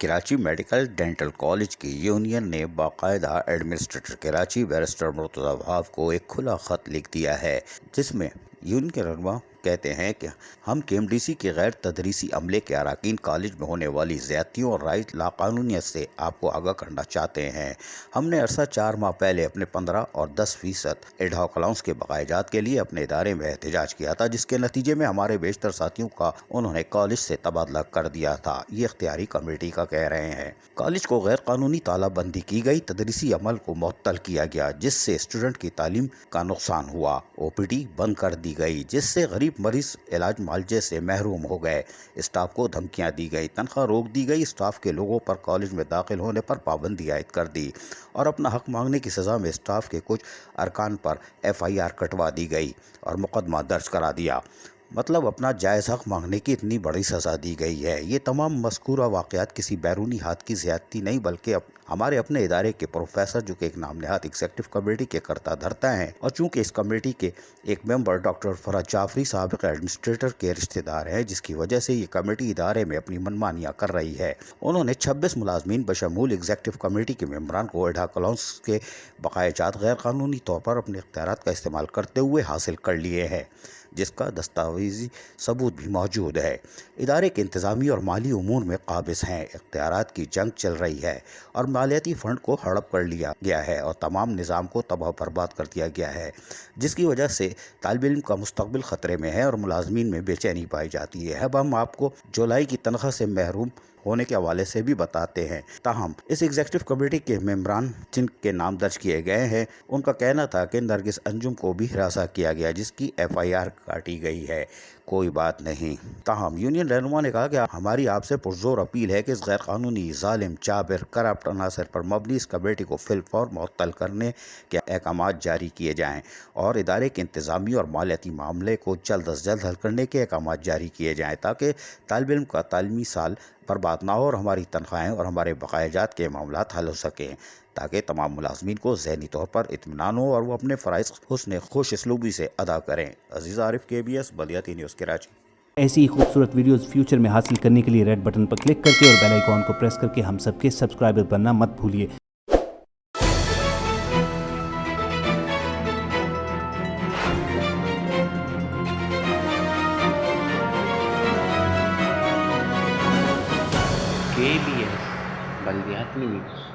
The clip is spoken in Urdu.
کراچی میڈیکل ڈینٹل کالج کی یونین نے باقاعدہ ایڈمنسٹریٹر کراچی بیرسٹر مرتضی وہاب کو ایک کھلا خط لکھ دیا ہے، جس میں یونین کے رہنما کہتے ہیں کہ ہم کے ایم ڈی سی کے غیر تدریسی عملے کے اراکین کالج میں ہونے والی زیادتیوں اور رائج لاقانونیت سے آپ کو آگاہ کرنا چاہتے ہیں۔ ہم نے عرصہ 4 ماہ پہلے اپنے 15 اور 10% ایڈ ہاک الاؤنس کے بقائے جات کے لیے اپنے ادارے میں احتجاج کیا تھا، جس کے نتیجے میں ہمارے بیشتر ساتھیوں کا انہوں نے کالج سے تبادلہ کر دیا تھا، یہ اختیاری کمیٹی کا کہہ رہے ہیں۔ کالج کو غیر قانونی تالہ بندی کی گئی، تدریسی عمل کو معطل کیا گیا، جس سے اسٹوڈنٹ کی تعلیم کا نقصان ہوا، او پی ڈی بند کر دی گئی، جس سے غریب مریض علاج معالجے سے محروم ہو گئے، اسٹاف کو دھمکیاں دی گئی، تنخواہ روک دی گئی، اسٹاف کے لوگوں پر کالج میں داخل ہونے پر پابندی عائد کر دی اور اپنا حق مانگنے کی سزا میں اسٹاف کے کچھ ارکان پر ایف آئی آر کٹوا دی گئی اور مقدمہ درج کرا دیا۔ مطلب اپنا جائز حق مانگنے کی اتنی بڑی سزا دی گئی ہے۔ یہ تمام مذکورہ واقعات کسی بیرونی ہاتھ کی زیادتی نہیں، بلکہ ہمارے اپنے ادارے کے پروفیسر، جو کہ ایک نام نہاد ایگزیکٹو کمیٹی کے کرتا دھرتا ہیں، اور چونکہ اس کمیٹی کے ایک ممبر ڈاکٹر فرحت جعفری سابق ایڈمنسٹریٹر کے رشتہ دار ہیں، جس کی وجہ سے یہ کمیٹی ادارے میں اپنی منمانیاں کر رہی ہے، انہوں نے 26 ملازمین بشمول ایگزیکٹو کمیٹی کے ممبران کو ایڈ ہاک الاؤنس کے بقائے جات غیر قانونی طور پر اپنے اختیارات کا استعمال کرتے ہوئے حاصل کر لیے ہیں، جس کا دستاویزی ثبوت بھی موجود ہے۔ ادارے کے انتظامی اور مالی امور میں قابض ہیں، اختیارات کی جنگ چل رہی ہے اور مالیاتی فنڈ کو ہڑپ کر لیا گیا ہے اور تمام نظام کو تباہ برباد کر دیا گیا ہے، جس کی وجہ سے طالب علم کا مستقبل خطرے میں ہے اور ملازمین میں بے چینی پائی جاتی ہے۔ اب ہم آپ کو جولائی کی تنخواہ سے محروم ہونے کے حوالے سے بھی بتاتے ہیں۔ تاہم اس ایگزیکٹو کمیٹی کے ممبران جن کے نام درج کیے گئے ہیں، ان کا کہنا تھا کہ نرگس انجم کو بھی ہراساں کیا گیا، جس کی ایف آئی آر کاٹی گئی ہے، کوئی بات نہیں۔ تاہم یونین رہنما نے کہا کہ ہماری آپ سے پرزور اپیل ہے کہ اس غیر قانونی، ظالم، جابر، کرپٹ عناصر پر مبنی اس کمیٹی کو فی الفور معطل کرنے کے احکامات جاری کیے جائیں اور ادارے کے انتظامی اور مالیاتی معاملے کو جلد از جلد حل کرنے کے احکامات جاری کیے جائیں، تاکہ طالب علم کا تعلیمی سال برباد نہ ہو اور ہماری تنخواہیں اور ہمارے بقائے جات کے معاملات حل ہو سکیں، تاکہ تمام ملازمین کو ذہنی طور پر اطمینان ہو اور وہ اپنے فرائض حسن خوش اسلوبی سے ادا کریں۔ عزیز عارف، KBS بلدیاتی نیوز کراچی۔ ایسی ہی خوبصورت ویڈیوز فیوچر میں حاصل کرنے کے لیے ریڈ بٹن پر کلک کر کے اور بیل آئیکن کو پریس کر کے ہم سب کے سبسکرائبر بننا مت بھولیے۔ KBS بلدیاتی نیوز۔